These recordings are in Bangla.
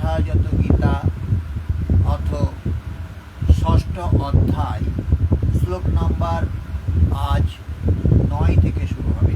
যথাযথ গীতা অথ ষষ্ঠ অধ্যায় শ্লোক নাম্বার আজ 9 থেকে শুরু হবে।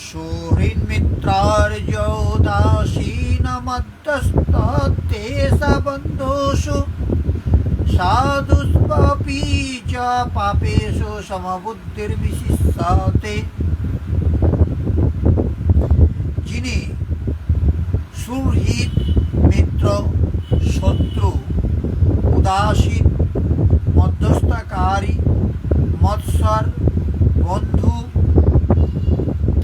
সুহৃন্মিত্রার্যোদাসীনমধ্যস্থতে বন্ধুষু সাধুষ্পপি চ পাপেষু সমবুদ্ধির্বিশিষ্যতে। যিনি সুহৃদ, মিত্র, শত্রু, উদাসীন, মধ্যস্থকারী, মৎসর, বন্ধু,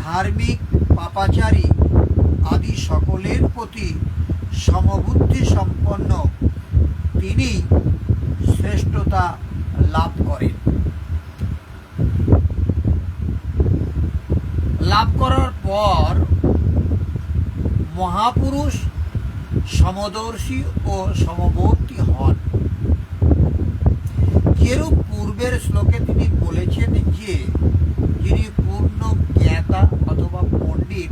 ধার্মিক, পাপাচারী আদি সকলের প্রতি সমবুদ্ধি সম্পন্ন তিনি শ্রেষ্ঠতা লাভ করেন। লাভ করার পর মহাপুরুষ সমদর্শী ও সমবর্তী হন। যেরূপ পূর্বের শ্লোকে তিনি বলেছেন যে যিনি পূর্ণ জ্ঞাতা অথবা পণ্ডিত,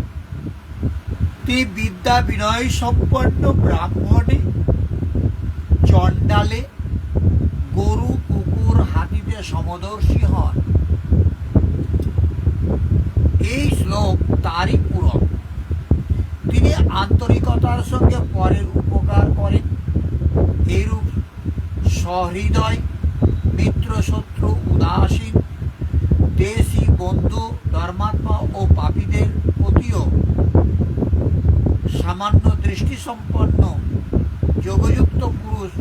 তিনি বিদ্যা বিনয় সম্পন্ন ব্রাহ্মণে, চণ্ডালে, গরু, কুকুর, হাতিতে সমদর্শী হন। এই শ্লোক তারই পূরক। তিনি আন্তরিকতার সঙ্গে পরের উপকার করেন। এইরূপ সহৃদয়, মিত্র, শত্রু, উদাসীন, দেশী, বন্ধু, ধর্মাত্মা ও পাপীদের প্রতিও সামান্য দৃষ্টি সম্পন্ন যোগযুক্ত পুরুষ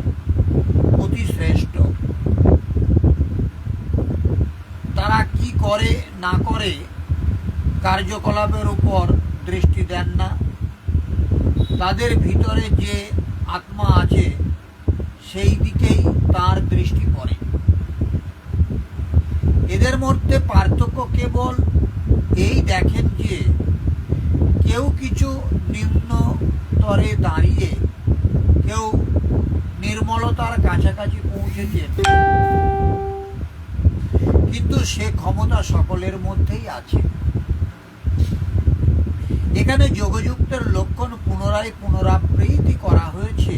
অতি শ্রেষ্ঠ। তারা কি করে না করে কার্যকলাপের উপর দৃষ্টি দেন না। তাদের ভিতরে যে আত্মা আছে সেই দিকেই তার দৃষ্টি পড়ে। এদের মধ্যে পার্থক্য কেবল এই দেখেন যে কেউ কিছু নিম্ন স্তরে দাঁড়িয়ে কেউ নির্মলতার কাছাকাছি পৌঁছেছেন, কিন্তু সে ক্ষমতা সকলের মধ্যেই আছে। এখানে যোগযুক্তের লক্ষণ পুনরায় পুনরাবৃত্তি করা হয়েছে।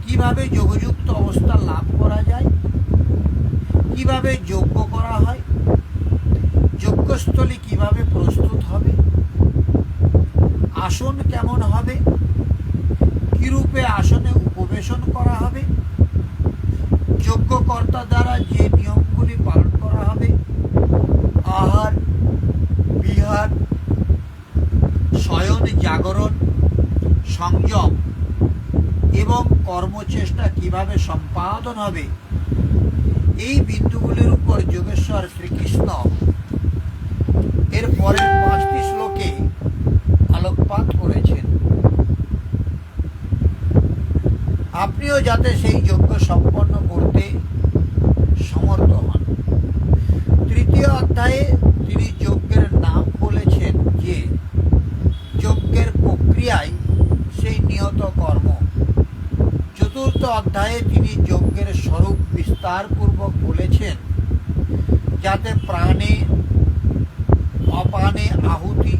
কিভাবে যোগযুক্ত অবস্থা লাভ করা যায়, কিভাবে যজ্ঞ করা হয়, যজ্ঞস্থলী কিভাবে প্রস্তুত হবে, আসন কেমন হবে, কিরূপে আসনে উপবেশন করা হবে, যজ্ঞকর্তা দ্বারা যে নিয়মগুলি পালন করা হবে, আহার, বিহার, শয়ন, জাগরণ, সংযম এবং কর্মচেষ্টা কিভাবে সম্পাদন হবে, এই বিন্দুগুলির উপর যোগেশ্বর শ্রীকৃষ্ণ এর পরের 5টি শ্লোকে আলোকপাত করেছেন। আপনিও যাতে সেই যজ্ঞ সম্পন্ন করতে সমর্থ হন। 3য় অধ্যায়ে তিনি যজ্ঞের নাম বলেছেন যে যজ্ঞের প্রক্রিয়ায় সেই নিয়ত কর্ম। 4র্থ অধ্যায়ে তিনি যজ্ঞের স্বরূপ বিস্তারপূর্বক বলেছেন, যাতে প্রাণে অপানে আহুতি,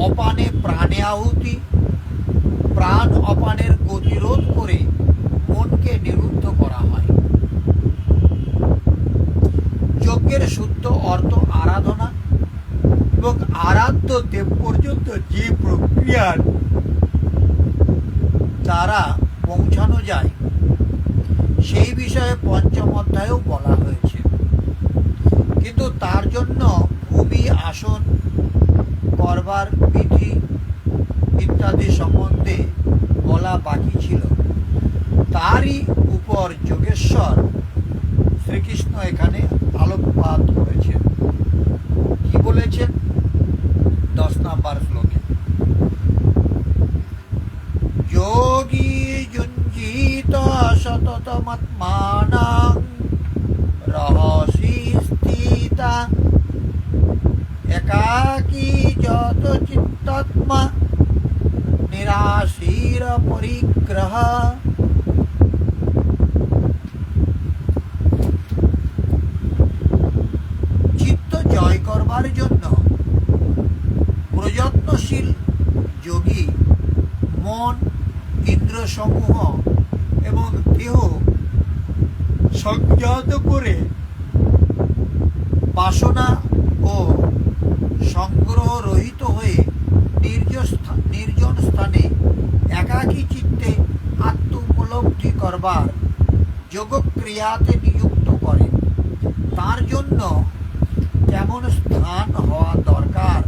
অপানে প্রাণে আহুতি, প্রাণ অপানের গতিরোধ করে মনকে নিরুদ্ধ করা হয়। যজ্ঞের শুদ্ধ অর্থ আরাধনা এবং আরাধ্য দেব পর্যন্ত যে প্রক্রিয়ার দ্বারা পৌঁছানো যায় সেই বিষয়ে 5ম অধ্যায়েও বলা হয়েছে। কিন্তু তার জন্য ভূমি, আসন, করবার বিধি ইত্যাদি সম্বন্ধে বলা বাকি ছিল। তারই উপর যোগেশ্বর শ্রীকৃষ্ণ এখানে আলোকপাত করেছেন। কি বলেছেন 10 নম্বর শ্লোকে? যোগী যুঞ্জিত সততমাত্মানাং রহসি স্থিতা একাকী যত চিত্তাত্মা নিরাশীর পরিগ্রহ। চিত্ত জয় করবার জন্য প্রযত্নশীল যোগী মন, ইন্দ্রিয়সমূহ এবং দেহ সংযত করে বাসনা ও সংগ্রহ রহিত হয়ে নির্জন স্থানে একাকী চিত্তে আত্ম উপলব্ধি করবার যোগক্রিয়াতে নিযুক্ত করেন। তার জন্য কেমন স্থান হওয়া দরকার?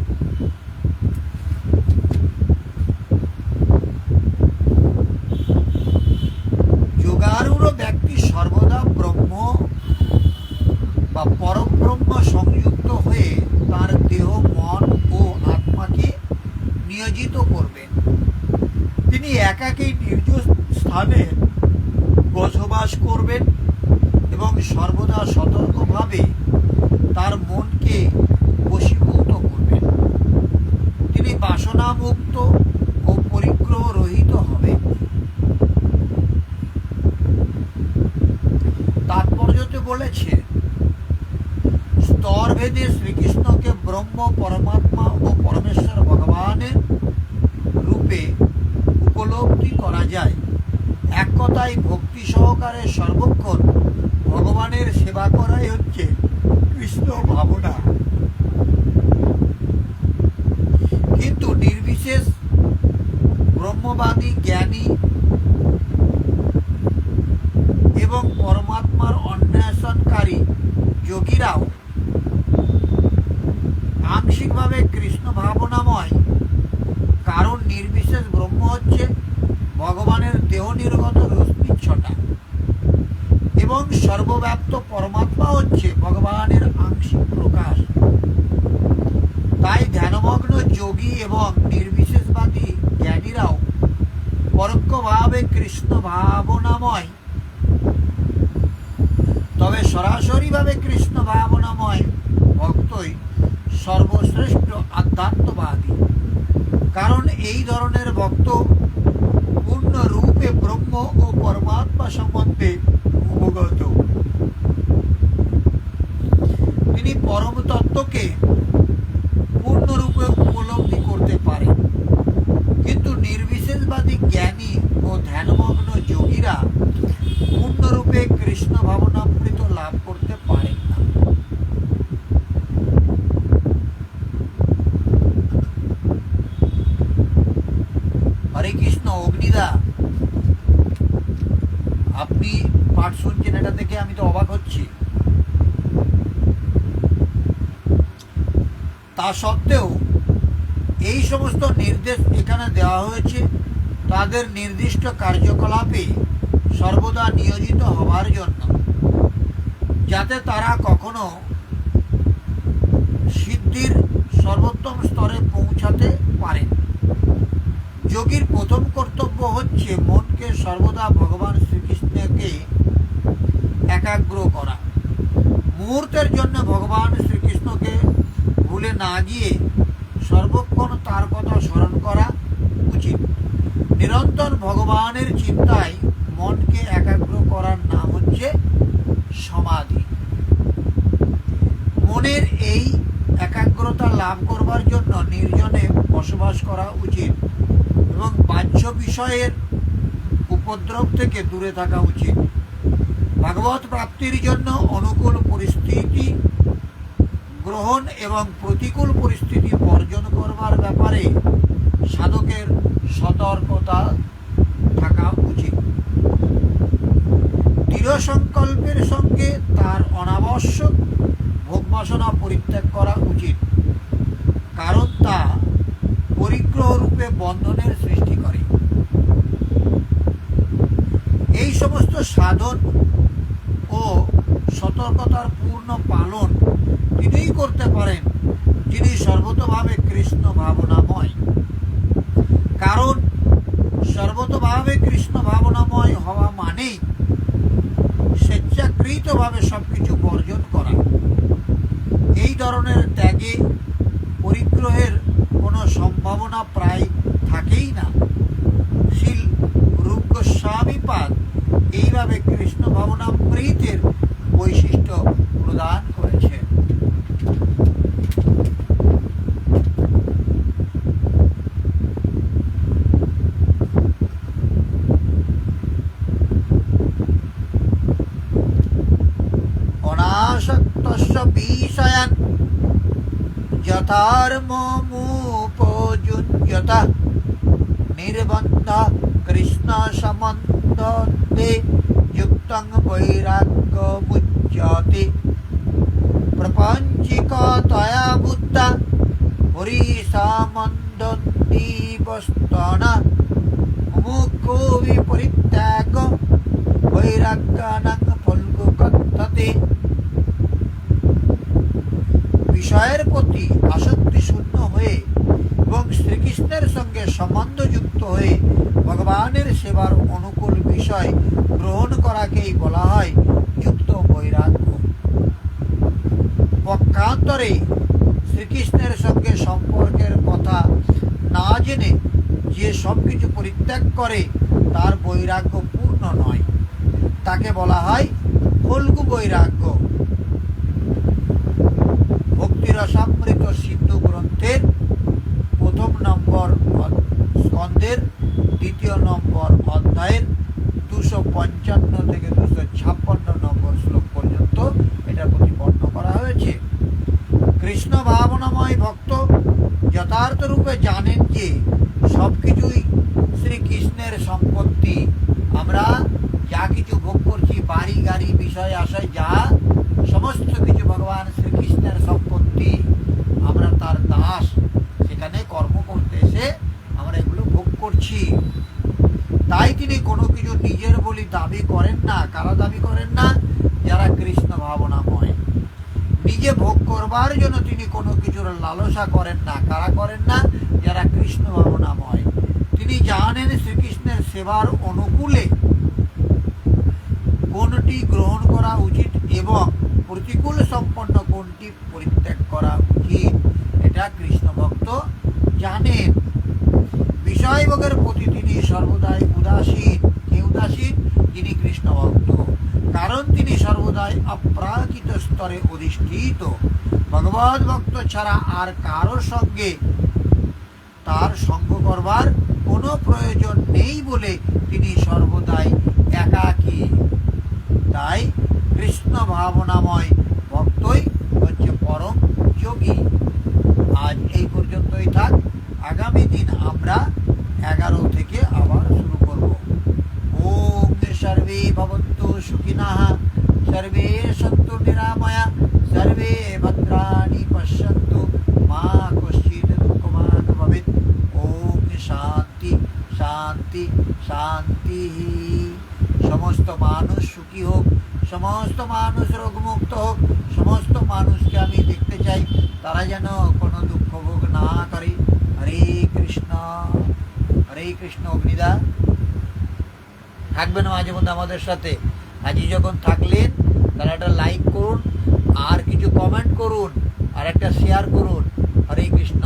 যোগারূঢ় ব্যক্তি সর্বদা ব্রহ্ম বা পরব্রহ্ম সংযুক্ত হয়ে তার দেহ, মন ও আত্মাকে নিয়োজিত করবেন। তিনি একাকী নির্জন স্থানে বসবাস করবেন এবং সর্বদা সতর্কভাবে তার মনকে বশীভূত করবেন। তিনি বাসনামুক্ত ও পরিগ্রহ রহিত হবেন। তাৎপর্যতে বলেছে, স্তরভেদে শ্রীকৃষ্ণকে ব্রহ্ম, পরমাত্মা ও পরমেশ্বর ভগবানের রূপে উপলব্ধি করা যায়। এক কথায় ভক্তি সহকারে সর্বক্ষণ ভগবানের সেবা করাই হচ্ছে কৃষ্ণ ভাবনা। কিন্তু নির্বিশেষ ব্রহ্মবাদী জ্ঞানী এবং পরমাত্মার অন্বেষণকারী যোগীরাও আংশিকভাবে কৃষ্ণ ভাবনাময়। কারণ নির্বিশেষ ব্রহ্ম হচ্ছে ভগবানের দেহ নির্গত রশ্মিচ্ছটা এবং সর্বব্যাপ্ত পরমাত্মা হচ্ছে ভগবানের আংশিক প্রকাশ। তাই ধ্যানমগ্ন যোগী এবং নির্বিশেষবাদী জ্ঞানীরাও পরোক্ষভাবে কৃষ্ণ ভাবনাময়। তবে সরাসরিভাবে কৃষ্ণ ভাবনাময় ভক্তই সর্বশ্রেষ্ঠ আধ্যাত্মবাদী। কারণ এই ধরনের ভক্ত পূর্ণরূপে ব্রহ্ম ও পরমাত্মা সম্বন্ধে অবগত। তিনি পরম তত্ত্বকে পূর্ণরূপে উপলব্ধি করতে পারেন। কিন্তু নির্বিশেষবাদী জ্ঞানী ও ধ্যানমগ্ন যোগীরা পূর্ণরূপে কৃষ্ণ ভাবনামৃত লাভ করতে পারেন না। হরে কৃষ্ণ। অগ্নিদা, আপনি পাঠ শুনছেন, এটা দেখে আমি তো অবাক হচ্ছি। তা সত্ত্বেও এই সমস্ত নির্দেশ এখানে দেওয়া হয়েছে তাদের নির্দিষ্ট কার্যকলাপে সর্বদা নিয়োজিত হবার জন্য, যাতে তারা কখনো সিদ্ধির সর্বোত্তম স্তরে পৌঁছাতে পারেন। যোগীর প্রথম কর্তব্য হচ্ছে মনকে সর্বদা ভগবান শ্রীকৃষ্ণকে একাগ্র করা। মুহূর্তের জন্য ভগবান শ্রীকৃষ্ণকে ভুলে না গিয়ে সর্বক্ষণ তার কথা স্মরণ করা উচিত। নিরন্তর ভগবানের চিন্তায় মনকে একাগ্র করার নাম হচ্ছে সমাধি। মনের এই একাগ্রতা লাভ করবার জন্য নির্জনে বসবাস করা উচিত এবং বাহ্য বিষয়ের উপদ্রব থেকে দূরে থাকা উচিত। ভাগবত প্রাপ্তির জন্য অনুকূল পরিস্থিতি গ্রহণ এবং প্রতিকূল পরিস্থিতি বর্জন করবার ব্যাপারে সাধকের সতর্কতা থাকা উচিত। দৃঢ় সংকল্পের সঙ্গে তার অনাবশ্যক ভোগবাসনা পরিত্যাগ করা উচিত, কারণ তা পরিগ্রহ রূপে বন্ধনের সৃষ্টি করে। এই সমস্ত সাধন ও সতর্কতার পূর্ণ পালন তিনিই করতে পারেন যিনি সর্বতোভাবে কৃষ্ণ ভাবনাময়। কারণ সর্বতোভাবে কৃষ্ণ ভাবনাময় হওয়া মানেই স্বেচ্ছাকৃতভাবে সবকিছু বর্জন করা। এই ধরনের ত্যাগে পরিগ্রহের কোনো সম্ভাবনা প্রায় থাকেই না। শ্রীল রূপ গোস্বামীপাদ এইভাবে কৃষ্ণ ভাবনামৃতের বৈশিষ্ট্য প্রদান করেছেন। সার্বমুপযুঞ্জতা নির্বন্ধ কৃষ্ণ সমন্ধে যুক্তং বৈরাগ্যমুচ্যতে প্রপঞ্চিকতয়া বুদ্ধা হরিসমন্ধীবস্তনা মুমুক্ষু বিপরিত্যাগ বৈরাগ্যানাং ফল্গুকথ্যতে। বিষয়ের প্রতি আসক্তি শূন্য হয়ে এবং শ্রীকৃষ্ণের সঙ্গে সম্বন্ধযুক্ত হয়ে ভগবানের সেবার অনুকূল বিষয় গ্রহণ করাকেই বলা হয় যুক্ত বৈরাগ্য। পক্ষান্তরে শ্রীকৃষ্ণের সঙ্গে সম্পর্কের কথা না জেনে যে সবকিছু পরিত্যাগ করে তার বৈরাগ্য পূর্ণ নয়, তাকে বলা হয় ফল্গু বৈরাগ্য। ভক্তিরসামৃত সিন্ধু গ্রন্থের 1 নম্বর স্কন্ধের 2 নম্বর অধ্যায়ের 255 থেকে 256 নম্বর শ্লোক পর্যন্ত এটা প্রতিপন্ন করা হয়েছে। কৃষ্ণ ভাবনাময় ভক্ত যথার্থ রূপে জানেন যে সবকিছুই শ্রীকৃষ্ণের সম্পত্তি। আমরা যা কিছু ভোগ করছি, বাড়ি গাড়ি বিষয় আশয়, যা সমস্ত কিছু ভগবান শ্রীকৃষ্ণের সম্পত্তি। আমরা তার দাস, সেখানে কর্ম করতে এসে আমরা এগুলো ভোগ করছি। তাই তিনি কোনো কিছু নিজের বলে দাবি করেন না। কারা দাবি করেন না? যারা কৃষ্ণ ভাবনাময়। নিজে ভোগ করবার জন্য তিনি কোনো কিছুর লালসা করেন না। কারা করেন না? যারা কৃষ্ণ ভাবনাময়। তিনি জানেন শ্রীকৃষ্ণের সেবার অনুকূলে কোনটি গ্রহণ করা উচিত এবং প্রতিকূল সম্পন্ন কোনটি পরিত্যাগ করা উচিত, এটা কৃষ্ণ ভক্ত জানেন। বিষয়ভোগের প্রতি তিনি সর্বদাই উদাসীন। কে উদাসীন? যিনি কৃষ্ণ ভক্ত। কারণ তিনি সর্বদাই অপ্রাকৃত স্তরে অধিষ্ঠিত। ভগবত ভক্ত ছাড়া আর কারোর সঙ্গে তার সঙ্গ করবার কোনো প্রয়োজন নেই বলে তিনি সর্বদাই একাকী। তাই কৃষ্ণ ভাবনাময় ভক্তই হচ্ছে পরম যোগী। আজ এই পর্যন্তই থাক। আগামী দিন আমরা 11 থেকে আবার শুরু করব। ওম সর্বে ভবন্তু সুখিনঃ, সর্বে সন্তু নিরাময়া, সর্বে ভদ্রাণি পশ্যন্তু, মা কশ্চিৎ দুঃখভাগ্ ভবেৎ। ওম শান্তি শান্তি শান্তি। সমস্ত মানুষ সুখী হোক, সমস্ত মানুষ রোগমুক্ত হোক। সমস্ত মানুষকে আমি দেখতে চাই তারা যেন কোনো দুঃখ ভোগ না করে। হরে কৃষ্ণ হরে কৃষ্ণ। অগ্নিদা থাকবেন মাঝে মধ্যে আমাদের সাথে। আজই যখন থাকলেন তারা একটা লাইক করুন, আর কিছু কমেন্ট করুন, আর একটা শেয়ার করুন। হরে কৃষ্ণ।